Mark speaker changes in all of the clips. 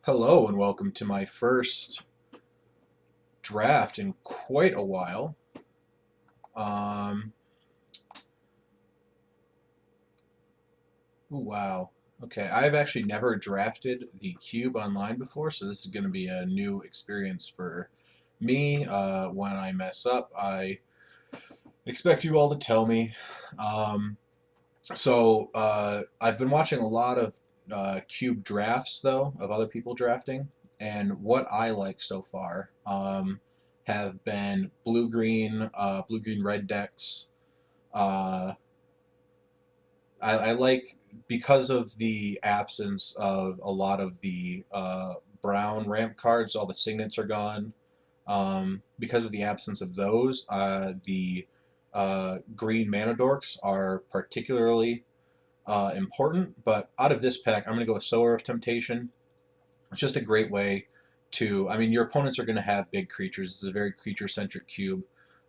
Speaker 1: Hello and welcome to my first draft in quite a while. Um, wow. Okay, I've actually never drafted the cube online before, so this is going to be a new experience for me. When I mess up, I expect you all to tell me. Um, I've been watching a lot of cube drafts, though, of other people drafting, and what I like so far have been blue-green red decks. Uh, I like because of the absence of a lot of the brown ramp cards, all the signets are gone. Because of the absence of those, the green mana dorks are particularly important. But out of this pack, I'm going to go with Sower of Temptation. It's just a great way to. I mean, your opponents are going to have big creatures. It's a very creature-centric cube,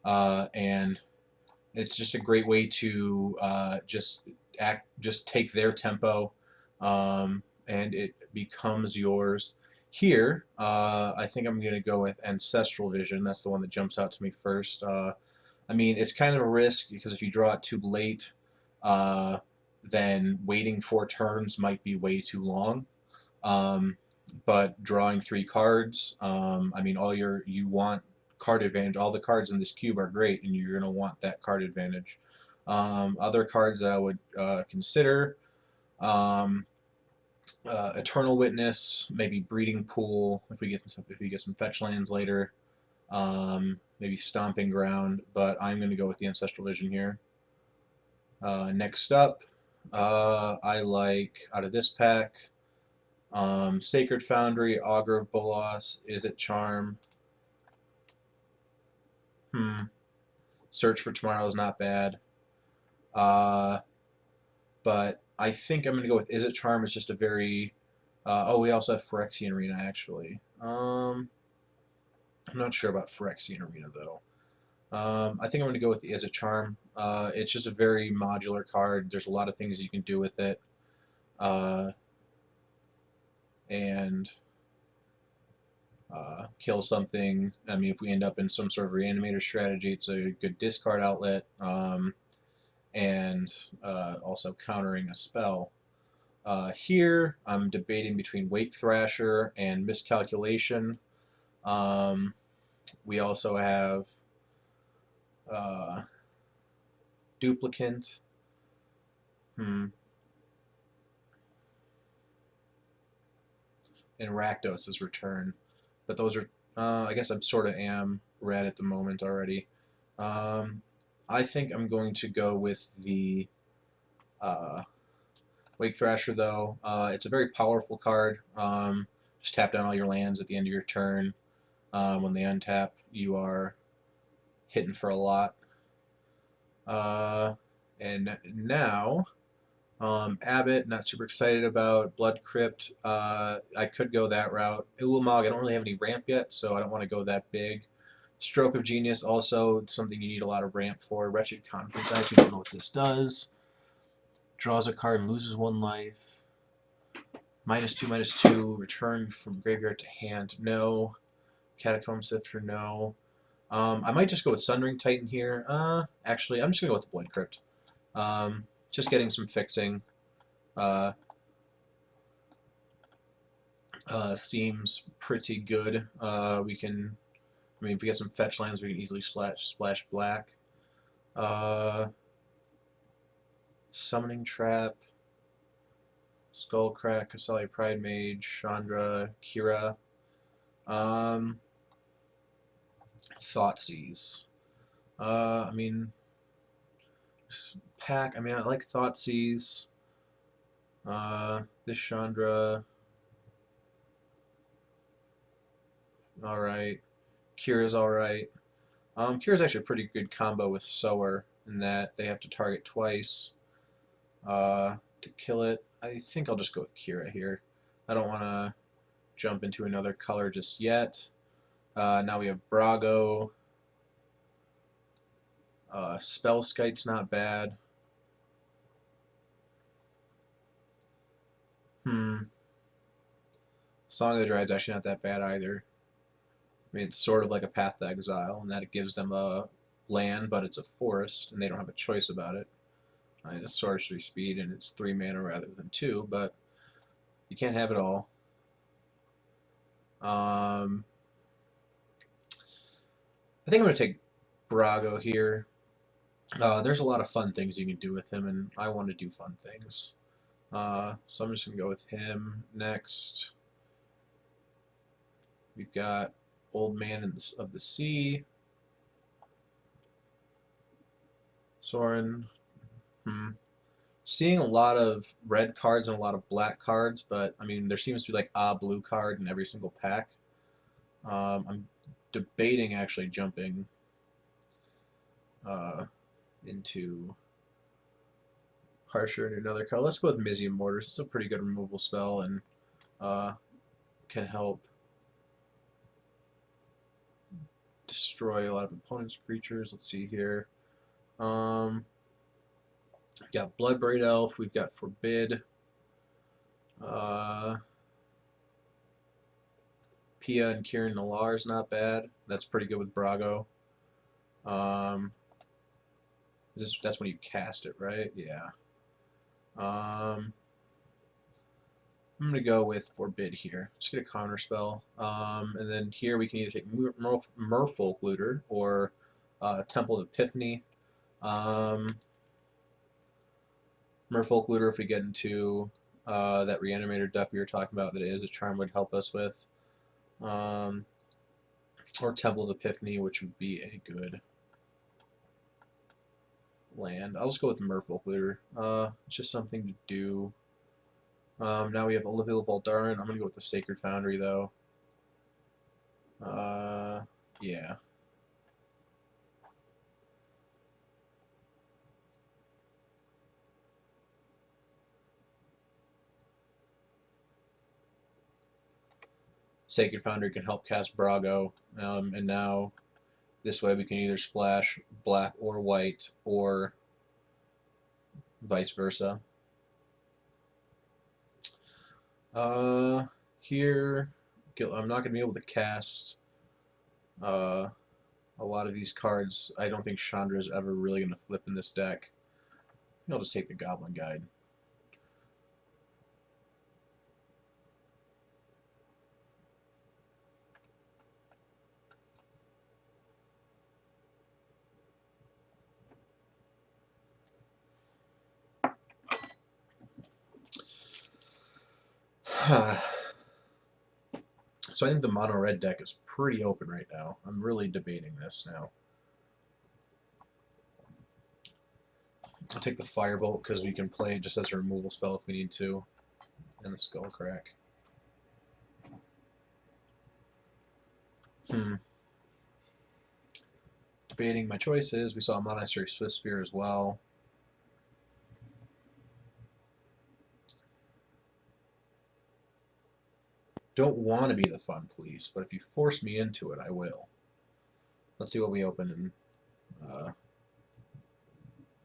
Speaker 1: and it's just a great way to just take their tempo, and it becomes yours. Here, I think I'm going to go with Ancestral Vision. That's the one that jumps out to me first. I mean, it's kind of a risk because if you draw it too late, uh, then waiting 4 turns might be way too long. Um, but drawing 3 cards, I mean, you want card advantage. All the cards in this cube are great, and you're gonna want that card advantage. Other cards that I would consider: um, Eternal Witness, maybe Breeding Pool if we get some fetch lands later. Maybe Stomping Ground, but I'm going to go with the Ancestral Vision here. Next up, I like out of this pack. Sacred Foundry, Augur of Bolas, Izzet Charm. Search for Tomorrow is not bad. Uh, but I think I'm going to go with Izzet Charm. It's just a very. Oh, we also have Phyrexian Arena, actually. I'm not sure about Phyrexian Arena, though. I think I'm going to go with the Izzet Charm. It's just a very modular card. There's a lot of things you can do with it. And kill something. I mean, if we end up in some sort of reanimator strategy, it's a good discard outlet, and also countering a spell. Here, I'm debating between Wake Thrasher and Miscalculation. We also have uh, Duplicant. Hmm. And Rakdos' Return. But those are, I guess I'm sort of am red at the moment already. Um, I think I'm going to go with the uh, Wake Thrasher, though. It's a very powerful card. Just tap down all your lands at the end of your turn. When they untap, you are hitting for a lot. And now, Abbott, not super excited about. Blood Crypt, I could go that route. Ulamog, I don't really have any ramp yet, so I don't want to go that big. Stroke of Genius, also something you need a lot of ramp for. Wretched Conference, I actually don't know what this does. Draws a card and loses 1 life. -2/-2, return from graveyard to hand, no. Catacomb Sifter, no. I might just go with Sunring Titan here. Actually, I'm just going to go with the Blood Crypt. Just getting some fixing. Seems pretty good. We can, I mean, if we get some fetch lands, we can easily splash black. Summoning Trap, Skullcrack, Kasali Pridemage, Chandra, Kira. Thoughtseize. I mean, pack. I mean, I like Thoughtseize. This Chandra. Alright. Kira's alright. Kira's actually a pretty good combo with Sower in that they have to target twice to kill it. I think I'll just go with Kira here. I don't want to jump into another color just yet. Now we have Brago. Spellskite's not bad. Song of the Dread's actually not that bad either. I mean, it's sort of like a Path to Exile, in that it gives them a land, but it's a forest, and they don't have a choice about it. It's sorcery speed, and it's 3 mana rather than 2, but you can't have it all. I think I'm going to take Brago here. There's a lot of fun things you can do with him, and I want to do fun things. So I'm just going to go with him next. We've got Old Man of the Sea. Sorin. Seeing a lot of red cards and a lot of black cards, but I mean there seems to be like a blue card in every single pack. I'm debating actually jumping into Harsher and another card. Let's go with Mizzium Mortars. It's a pretty good removal spell and can help destroy a lot of opponents' creatures. Let's see here. We've got Bloodbraid Elf. We've got Forbid. Pia and Kieran Nalaar is not bad. That's pretty good with Brago. That's when you cast it, right? Yeah. I'm going to go with Forbid here. Just get a counter spell. And then here we can either take Merfolk Looter or Temple of Epiphany. Merfolk Looter, if we get into that Reanimator deck we were talking about that is a charm, would help us with. Or Temple of Epiphany, which would be a good land. I'll just go with Merfolk Looter. It's just something to do. Now we have Olivia Voldaren. I'm going to go with the Sacred Foundry, though. Yeah. Sacred Foundry can help cast Brago, and now this way we can either splash black or white, or vice versa. Here, I'm not going to be able to cast a lot of these cards. I don't think Chandra is ever really going to flip in this deck. I'll just take the Goblin Guide. So I think the mono red deck is pretty open right now. I'm really debating this now. I'll take the Firebolt because we can play it just as a removal spell if we need to. And the Skullcrack. Debating my choices. We saw a Monastery Swiftspear as well. Don't want to be the fun police, but if you force me into it, I will. Let's see what we open in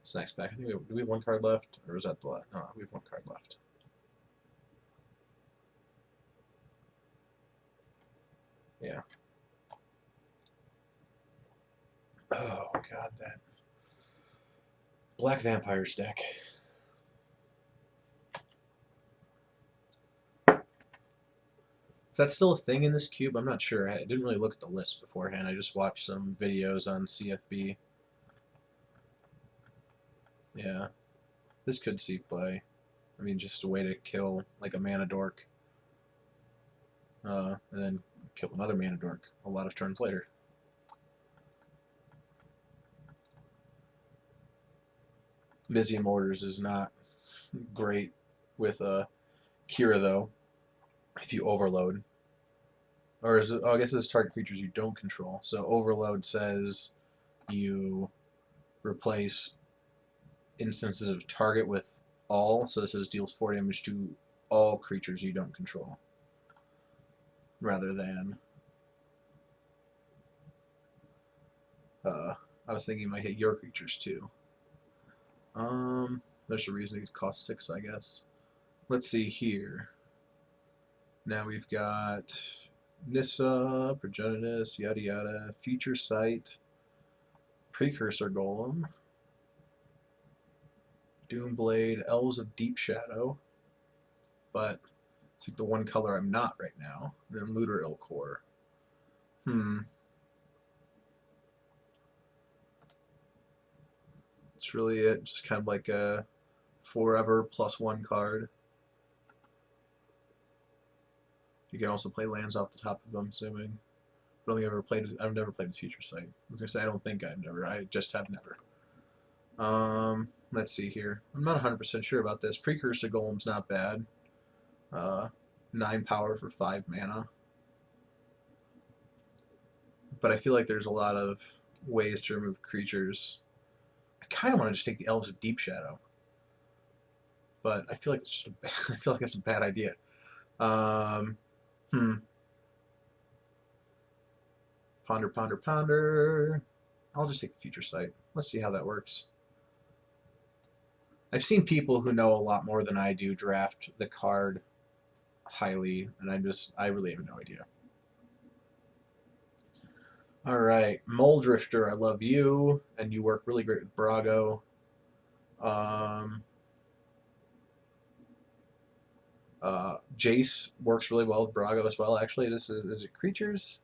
Speaker 1: this next pack. I think do we have one card left, or was that the last? No, we have one card left. Yeah. Oh god, that Black Vampires deck. Is that still a thing in this cube? I'm not sure. I didn't really look at the list beforehand. I just watched some videos on CFB. Yeah. This could see play. I mean, just a way to kill like a mana dork. And then kill another mana dork a lot of turns later. Mizzium Mortars is not great with Kira, though, if you overload. Or is it, oh, I guess it's target creatures you don't control. So overload says you replace instances of target with all, so this says deals 4 damage to all creatures you don't control, rather than I was thinking it might hit your creatures too. There's a reason it costs 6, I guess. Let's see here. Now we've got Nissa, Progenitus, yada yada, Future Sight, Precursor Golem, Doomblade, Elves of Deep Shadow, but it's like the one color I'm not right now, and then Looter Ilcore. That's really it, just kind of like a forever +1 card. You can also play lands off the top of them, assuming. But I've never played with Future Sight. I was gonna say I don't think I've never. I just have never. Let's see here. I'm not 100% sure about this. Precursor Golem's not bad. 9 power for 5 mana. But I feel like there's a lot of ways to remove creatures. I kind of want to just take the Elves of Deep Shadow, but I feel like it's just I feel like that's a bad idea. Ponder, ponder, ponder. I'll just take the Future Sight. Let's see how that works. I've seen people who know a lot more than I do draft the card highly, and I really have no idea. Alright, Mole Drifter, I love you, and you work really great with Brago. Jace works really well with Brago as well, actually. Is it creatures?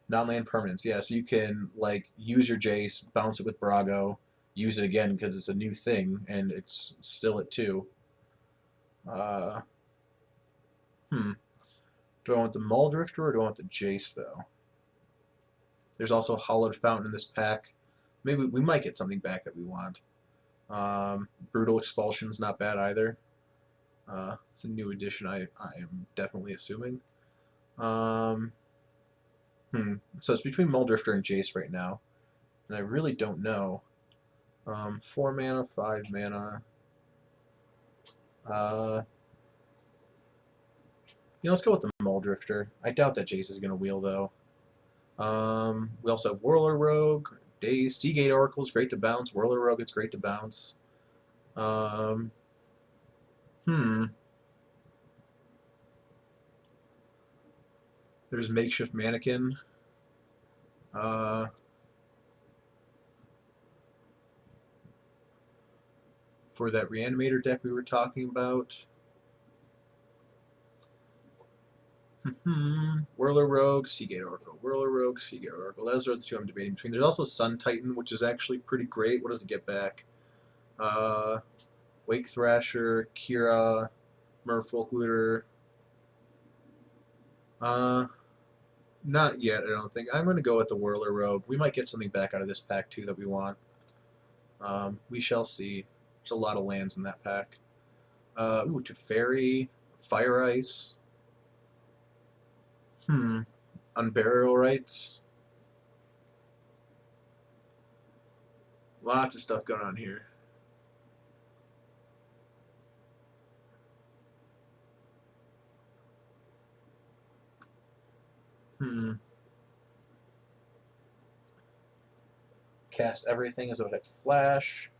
Speaker 1: Non-land permanents, yeah, so you can like use your Jace, bounce it with Brago, use it again because it's a new thing, and it's still at 2. Do I want the Mole Drifter or do I want the Jace, though? There's also a Hollowed Fountain in this pack. Maybe we might get something back that we want. Brutal Expulsion's not bad either. It's a new addition, I am definitely assuming. So it's between Mole Drifter and Jace right now, and I really don't know. 4 mana, 5 mana. Let's go with the Mole Drifter. I doubt that Jace is going to wheel, though. We also have Whirler Rogue, Daze, Seagate Oracle is great to bounce. Whirler Rogue is great to bounce. There's Makeshift Mannequin. For that Reanimator deck we were talking about. Whirler Rogue, Seagate Oracle. Whirler Rogue, Seagate Oracle. Those are the 2 I'm debating between. There's also Sun Titan, which is actually pretty great. What does it get back? Wake Thrasher, Kira, Merfolk Looter. Not yet, I don't think. I'm going to go with the Whirler Rogue. We might get something back out of this pack, too, that we want. We shall see. There's a lot of lands in that pack. Teferi, Fire Ice. Unburial Rites. Lots of stuff going on here. Cast everything as Zodiac Flash.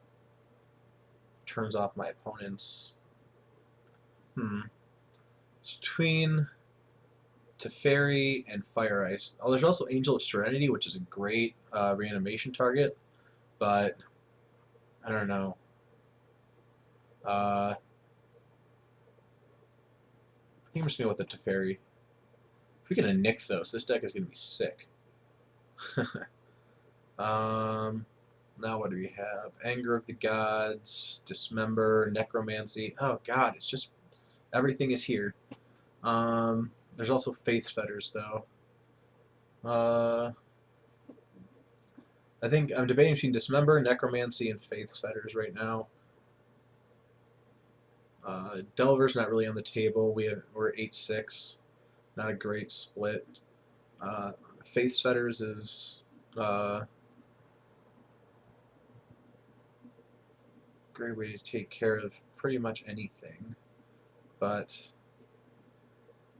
Speaker 1: Turns off my opponent's. It's between Teferi and Fire Ice. Oh, there's also Angel of Serenity, which is a great reanimation target, but I don't know. I think I'm just going to go with the Teferi. If we get a Nykthos, this deck is going to be sick. Now what do we have? Anger of the Gods, Dismember, Necromancy. Oh god, it's just everything is here. There's also Faith's Fetters though. I think I'm debating between Dismember, Necromancy, and Faith's Fetters right now. Delver's not really on the table. We're 8-6. Not a great split. Faith's Fetters is great way to take care of pretty much anything. But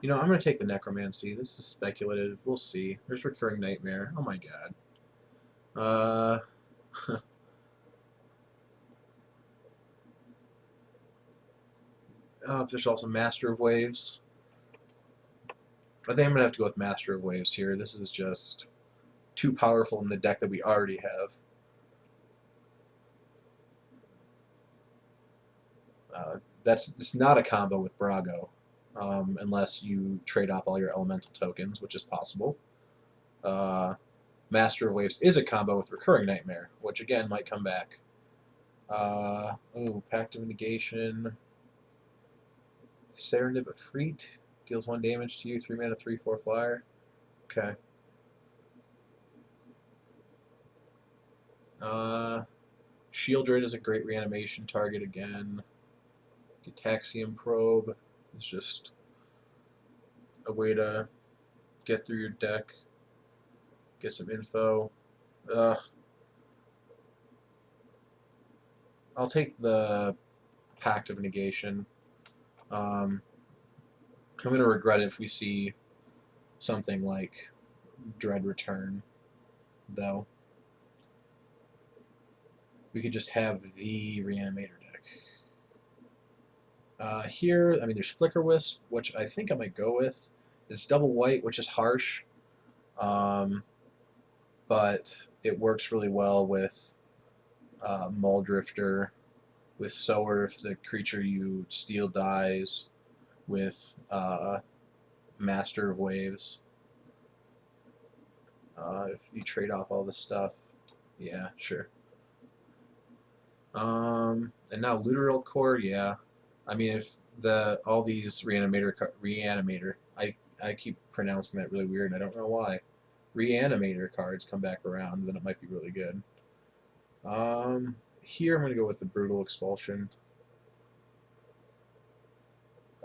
Speaker 1: I'm going to take the Necromancy. This is speculative. We'll see. There's Recurring Nightmare. Oh my god. There's also Master of Waves. I think I'm going to have to go with Master of Waves here. This is just too powerful in the deck that we already have. It's not a combo with Brago, unless you trade off all your elemental tokens, which is possible. Master of Waves is a combo with Recurring Nightmare, which again might come back. Pact of Negation. Serendip Efreet deals 1 damage to you, 3 mana, 3/4 flyer. Okay. Shieldred is a great reanimation target again. Gitaxian Probe is just a way to get through your deck, get some info. I'll take the Pact of Negation. I'm going to regret it if we see something like Dread Return, though. We could just have the Reanimator deck. Here, I mean, there's Flicker Wisp, which I think I might go with. It's double white, which is harsh, but it works really well with Muldrifter, with Sower if the creature you steal dies, with Master of Waves. If you trade off all this stuff, yeah, sure. And now Literal Core, yeah. I mean, if all these Reanimator, I keep pronouncing that really weird, and I don't know why. Reanimator cards come back around, then it might be really good. Here I'm going to go with the Brutal Expulsion.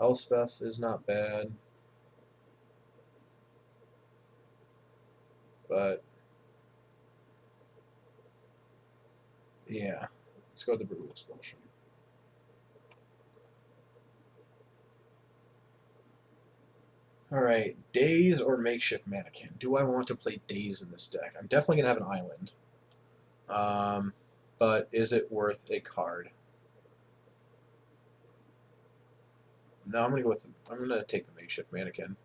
Speaker 1: Elspeth is not bad, but yeah, let's go with the Brutal Expulsion. Alright, Daze or Makeshift Mannequin? Do I want to play Daze in this deck? I'm definitely going to have an island. But is it worth a card? No, I'm gonna take the Makeshift Mannequin.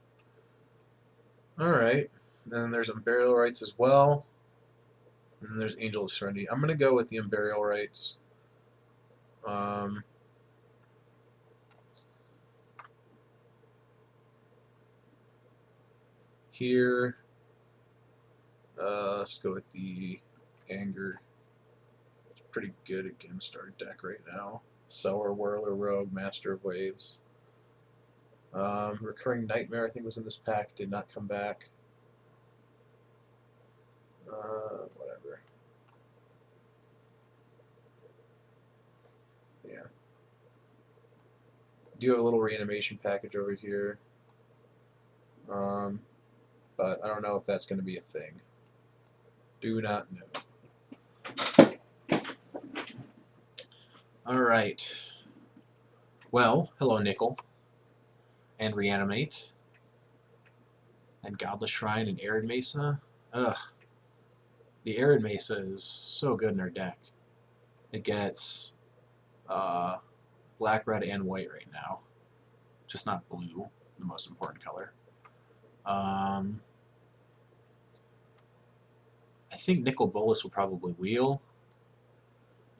Speaker 1: Alright. Then there's Unburial Rites as well. And then there's Angel of Serenity. I'm gonna go with the Unburial Rites. Here, let's go with the Anger. It's pretty good against our deck right now. Sower, Whirler, Rogue, Master of Waves. Recurring Nightmare, I think, was in this pack. Did not come back. Whatever. Yeah. Do have a little reanimation package over here. But I don't know if that's going to be a thing. Do not know. Alright. Well, hello Nickel. And Reanimate. And Godless Shrine and Arid Mesa. Ugh. The Arid Mesa is so good in our deck. It gets black, red, and white right now. Just not blue, the most important color. I think Nicol Bolas will probably wheel.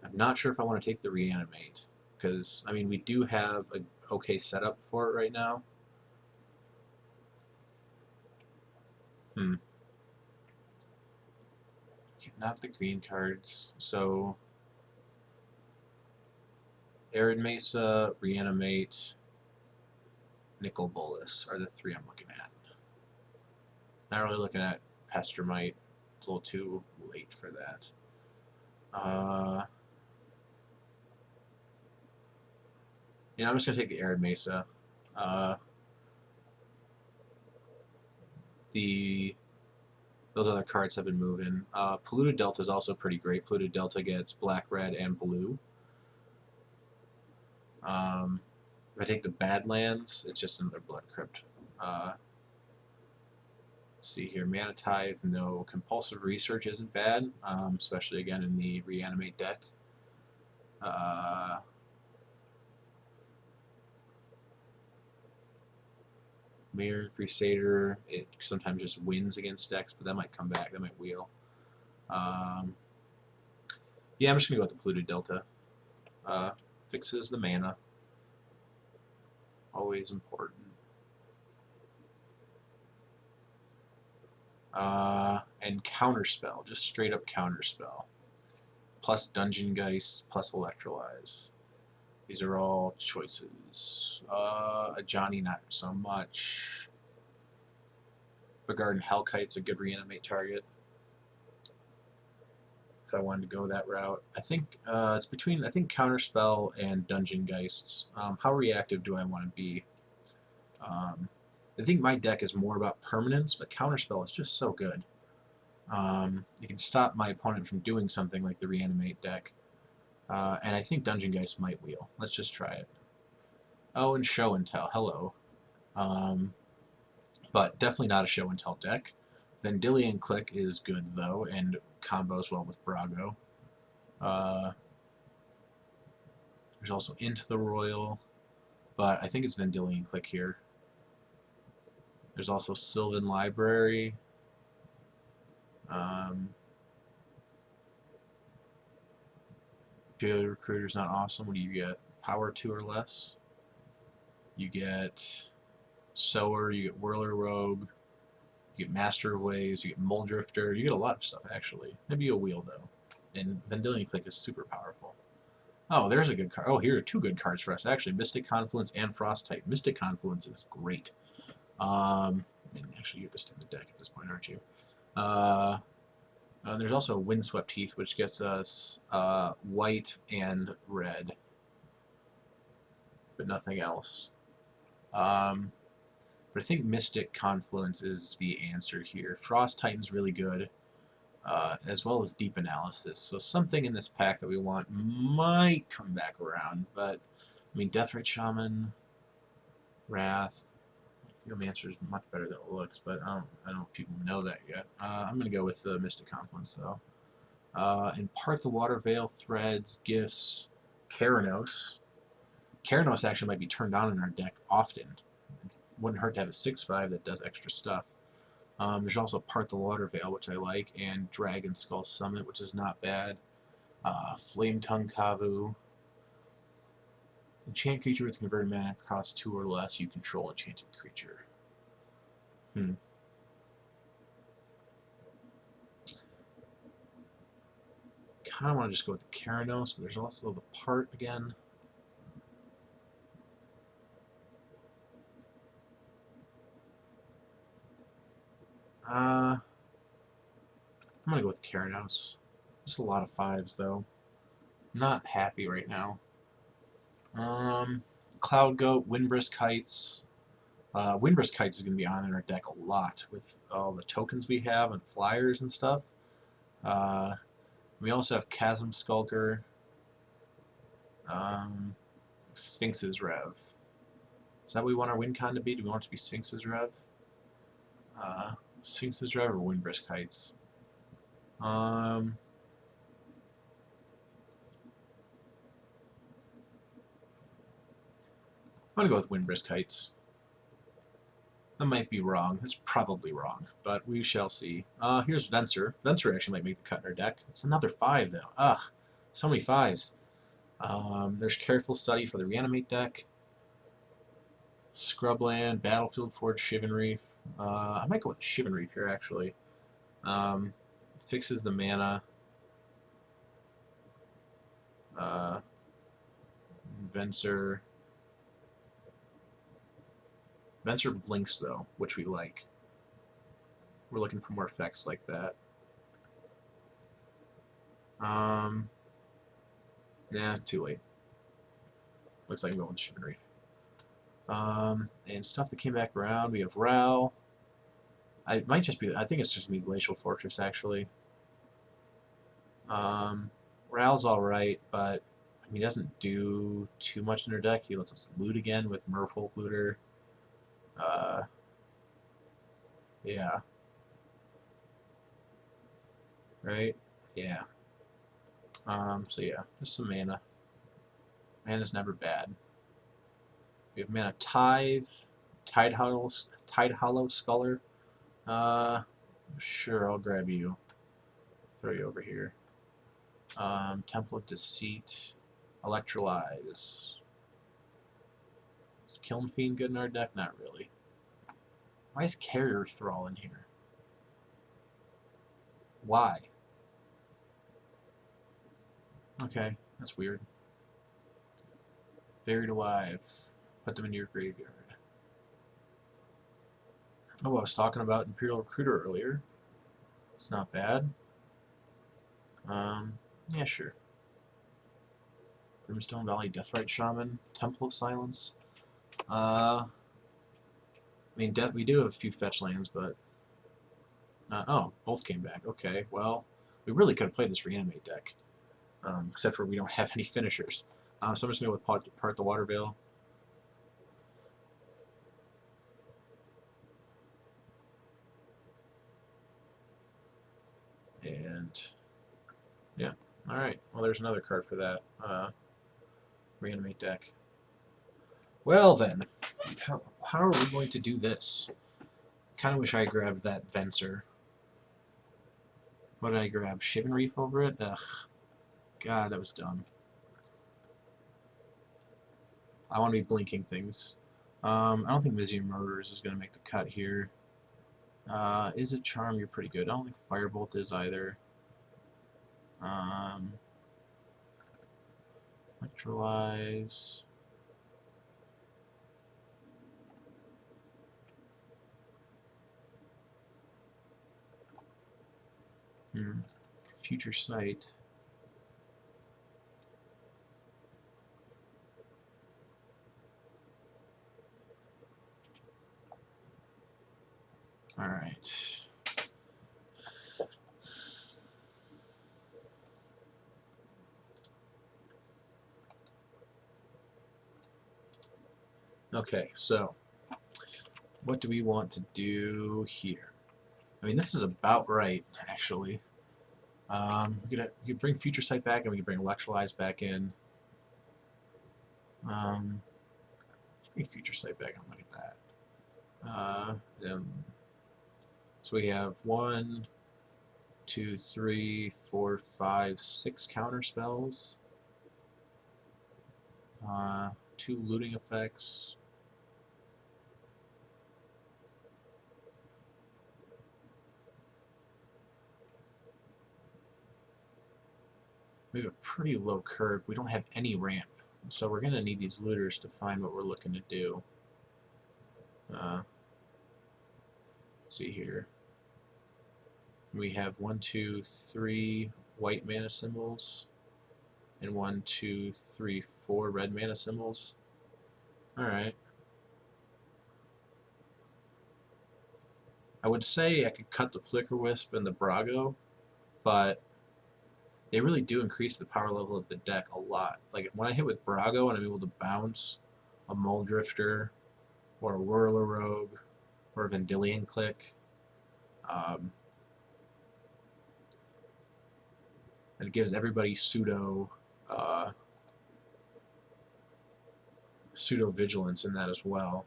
Speaker 1: I'm not sure if I want to take the Reanimate, because, I mean, we do have a okay setup for it right now. Not the green cards, so Arid Mesa, Reanimate, Nicol Bolas are the three I'm looking at. Not really looking at Pestermite. It's a little too late for that. I'm just going to take the Arid Mesa. Those other cards have been moving. Polluted Delta is also pretty great. Polluted Delta gets black, red, and blue. If I take the Badlands, it's just another Blood Crypt. See here, Mana Tithe, no. Compulsive Research isn't bad, especially again in the Reanimate deck. Mirror Crusader, it sometimes just wins against decks, but that might come back. That might wheel. Yeah, I'm just going to go with the Polluted Delta. Fixes the mana. Always important. And Counterspell, just straight up Counterspell. Plus Dungeon Geist, plus Electrolyze. These are all choices. Ajani, not so much. Begarden Hellkite's a good reanimate target. If I wanted to go that route, I think it's between Counterspell and Dungeon Geists. How reactive do I want to be? I think my deck is more about permanence, but Counterspell is just so good. It can stop my opponent from doing something like the reanimate deck. And I think Dungeon Geist might wheel. Let's just try it. Oh, and Show and Tell. Hello. But definitely not a Show and Tell deck. Vendilion Click is good, though, and combos well with Brago. There's also Into the Royal, but I think it's Vendilion Click here. There's also Sylvan Library. Daily Recruiter's not awesome. What do you get? Power 2 or less. You get Sower, you get Whirler Rogue, you get Master of Waves, you get Muldrifter, you get a lot of stuff actually. Maybe a wheel though. And Vendilion Click is super powerful. Oh, there's a good card. Oh, here are two good cards for us actually. Mystic Confluence and Frostite. Mystic Confluence is great. Actually, you're just in the deck at this point, aren't you? There's also Windswept Heath, which gets us white and red, but nothing else. But I think Mystic Confluence is the answer here. Frost Titan's really good, as well as Deep Analysis. So something in this pack that we want might come back around, but I mean, Deathrite Shaman, Wrath, Geomancer is much better than it looks, but I don't know if people know that yet. I'm going to go with the Mystic Confluence, though. Impart the Water Veil, Threads, Gifts, Keranos. Keranos actually might be turned on in our deck often. Wouldn't hurt to have a 6/5 that does extra stuff. There's also Part the Water Veil, which I like, and Dragon Skull Summit, which is not bad. Flame Tongue Kavu. Enchant creature with converted mana cost 2 or less. You control enchanted creature. Kind of want to just go with the Keranos, but there's also the Part again. I'm going to go with Keranos. Just a lot of 5s, though. Not happy right now. Cloud Goat, Windbrisk Kites. Windbrisk Kites is going to be on in our deck a lot with all the tokens we have and flyers and stuff. We also have Chasm Skulker. Sphinx's Rev. Is that what we want our win con to be? Do we want it to be Sphinx's Rev? Sphinx's Rev or Windbrisk Kites? I'm going to go with Windbrisk Kites. That might be wrong. That's probably wrong, but we shall see. Here's Venser. Venser actually might make the cut in our deck. It's another 5, though. Ugh, so many 5s. There's Careful Study for the Reanimate deck. Scrubland, Battlefield Forge, Shivan Reef. I might go with Shivan Reef here, actually. Fixes the mana. Venser. Venser blinks, though, which we like. We're looking for more effects like that. Yeah, too late. Looks like I'm going with Shivan Reef. And stuff that came back around, we have Ral. I think it's just me Glacial Fortress, actually. Ral's alright, but he doesn't do too much in her deck. He lets us loot again with Merfolk Looter. Yeah. Right? Yeah. So yeah, just some mana. Mana's never bad. We have Mana Tithe, Tide Tide Hollow Sculler. Sure, I'll grab you. Throw you over here. Temple of Deceit. Electrolyze. Is Kiln Fiend good in our deck? Not really. Why is Carrier Thrall in here? Why? Okay, that's weird. Buried Alive. Put them into your graveyard. Oh, I was talking about Imperial Recruiter earlier. It's not bad. Yeah, sure. Brimstone Valley Deathrite Shaman. Temple of Silence. I mean, we do have a few fetch lands, but... oh, both came back. Okay, well, we really could have played this Reanimate deck. Except for we don't have any finishers. So I'm just going to go with Part the Water Veil. And, yeah. Alright, well there's another card for that. Reanimate deck. Well then, how are we going to do this? Kind of wish I grabbed that Venser. What did I grab? Shivan Reef over it? Ugh. God, that was dumb. I want to be blinking things. I don't think Mizium Murderers is going to make the cut here. Is it Charm? You're pretty good. I don't think Firebolt is either. Electrolyze. Future Sight. Alright. Okay, so what do we want to do here? I mean, this is about right, actually. We could bring Future Sight back, and we could bring Electrolyze back in. Let's bring Future Sight back and look at that. So we have 1, 2, 3, 4, 5, 6 counter spells. 2 looting effects. We have a pretty low curve. We don't have any ramp. So we're going to need these looters to find what we're looking to do. Let's see here. We have 1, 2, 3 white mana symbols and 1, 2, 3, 4 red mana symbols. Alright. I would say I could cut the Flicker Wisp and the Brago, but they really do increase the power level of the deck a lot. Like when I hit with Brago and I'm able to bounce a Muldrifter or a Whirler Rogue or a Vendilion Click, and it gives everybody pseudo vigilance in that as well.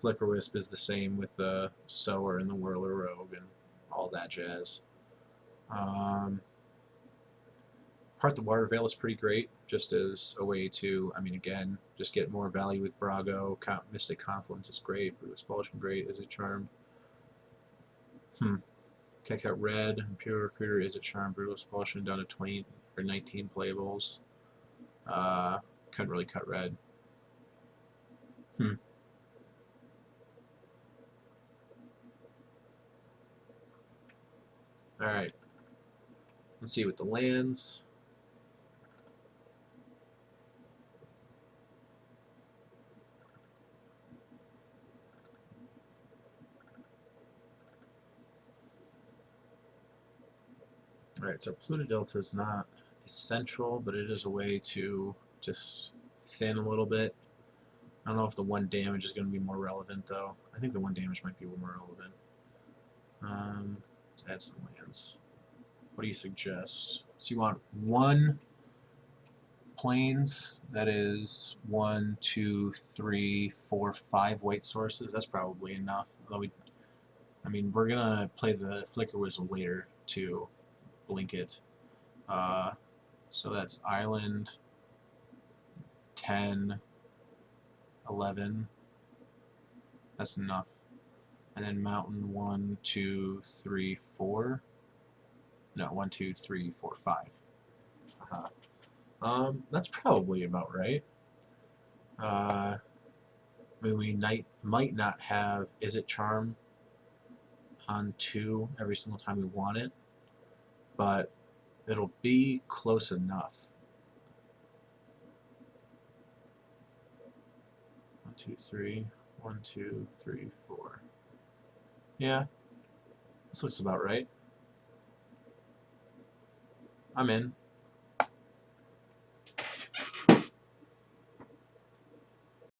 Speaker 1: Flicker Wisp is the same with the Sower and the Whirler Rogue and all that jazz. Part the Water Veil is pretty great, just as a way to, I mean, again, just get more value with Brago. Mystic Confluence is great. Brutal Expulsion great. Is it Charmed? Check out Red. Imperial Recruiter is a Charmed. Brutal Expulsion down to 20 for 19 playables. Couldn't really cut Red. Alright. Let's see with the lands. Alright, so Pluto Delta is not essential, but it is a way to just thin a little bit. I don't know if the 1 damage is going to be more relevant, though. I think the 1 damage might be more relevant. Let's add some lands. What do you suggest? So you want 1
Speaker 2: planes, that is 1, 2, 3, 4, 5 white sources. That's probably enough. Although we're gonna play the Flicker Whistle later to blink it. So that's island 10, 11. That's enough. And then mountain 1, 2, 3, 4. No, 1, 2, 3, 4, 5. That's probably about right. We might not have Is It Charm on 2 every single time we want it, but it'll be close enough. 1, 2, 3. 1, 2, 3, 4. Yeah, this looks about right. I'm in.